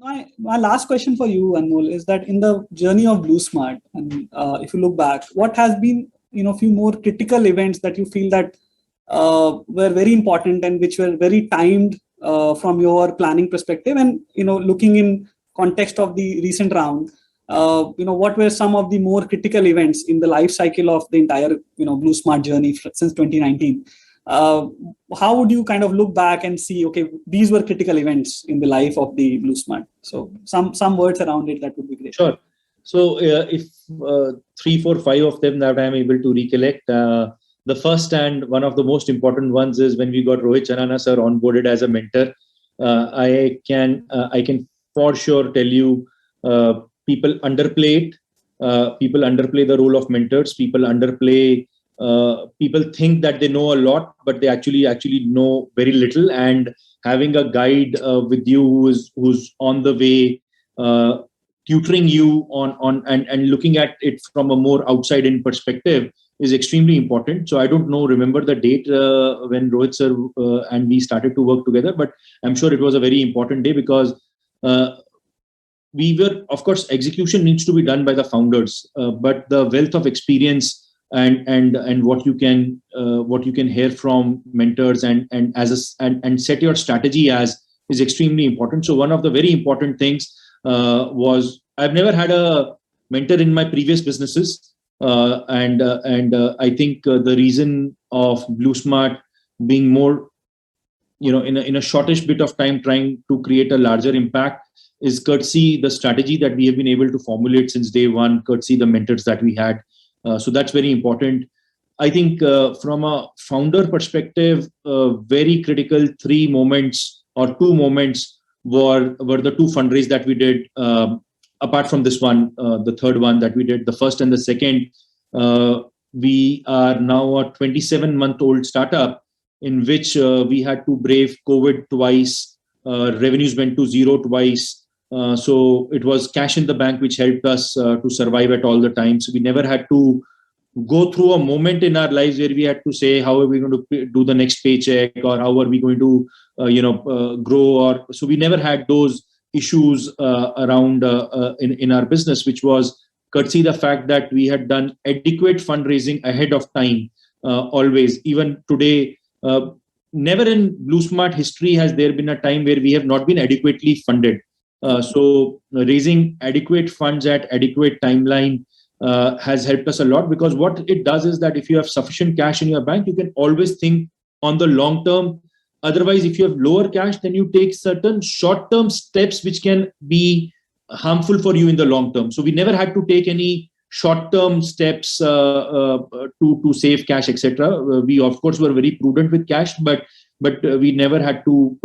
My last question for you, Anmol, is that in the journey of BlueSmart, and if you look back, what has been few more critical events that you feel that were very important and which were very timed from your planning perspective, and looking in context of the recent round, what were some of the more critical events in the life cycle of the entire BlueSmart journey since 2019? uh, how would you kind of look back and see, okay, these were critical events in the life of the BlueSmart? So some words around it, that would be great. Sure. So if three, four, five of them that I'm able to recollect, the first and one of the most important ones is when we got Rohit Chanana sir onboarded as a mentor. I can for sure tell you, people underplay it. People underplay the role of mentors. People underplay. People think that they know a lot, but they actually know very little. And having a guide with you who's on the way, tutoring you on and looking at it from a more outside in perspective is extremely important. So I don't remember the date when Rohit sir and we started to work together, but I'm sure it was a very important day because uh, we were, of course, execution needs to be done by the founders, but the wealth of experience and what you can hear from mentors and set your strategy as is extremely important. So one of the very important things was I've never had a mentor in my previous businesses, and I think the reason of BlueSmart being more, in a shortish bit of time trying to create a larger impact is courtesy the strategy that we have been able to formulate since day one, courtesy the mentors that we had. So that's very important. I think from a founder perspective, very critical three moments or two moments were the two fundraise that we did. Apart from this one, the third one that we did, the first and the second, we are now a 27-month-old startup in which we had to brave COVID twice. Revenues went to zero twice. So it was cash in the bank which helped us to survive at all the times. So we never had to go through a moment in our lives where we had to say how are we going to do the next paycheck, or how are we going to grow, or so we never had those issues around in our business, which was courtesy the fact that we had done adequate fundraising ahead of time. Always, even today, never in BlueSmart history has there been a time where we have not been adequately funded. So raising adequate funds at adequate timeline has helped us a lot, because what it does is that if you have sufficient cash in your bank, you can always think on the long term. Otherwise, if you have lower cash, then you take certain short term steps which can be harmful for you in the long term. So we never had to take any short term steps to save cash, etc. We of course were very prudent with cash, but we never had to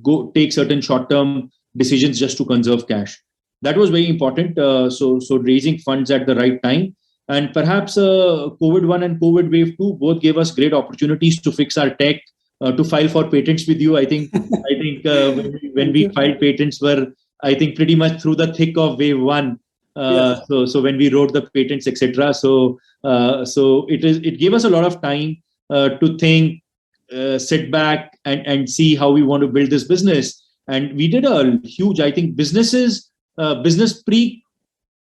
go take certain short term decisions just to conserve cash. That was very important. So raising funds at the right time, and perhaps COVID 1 and COVID wave 2 both gave us great opportunities to fix our tech, to file for patents with you. I think when we filed patents were, I think, pretty much through the thick of wave 1. Yes. So when we wrote the patents, etc. So it gave us a lot of time to think, sit back and see how we want to build this business. And we did a huge, I think, business pre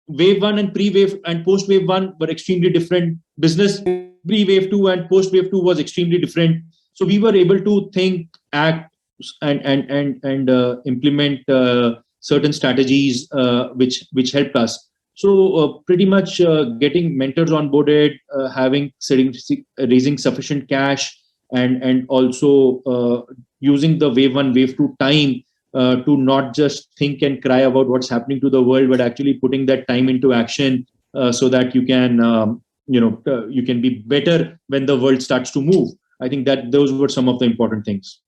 wave 1 and pre wave and post wave 1 were extremely different. Business pre wave 2 and post wave 2 was extremely different. So we were able to think, act, and implement certain strategies which helped us. So pretty much getting mentors onboarded, raising sufficient cash, and also using the wave 1 wave 2 time to not just think and cry about what's happening to the world, but actually putting that time into action, so that you can you can be better when the world starts to move. I think that those were some of the important things.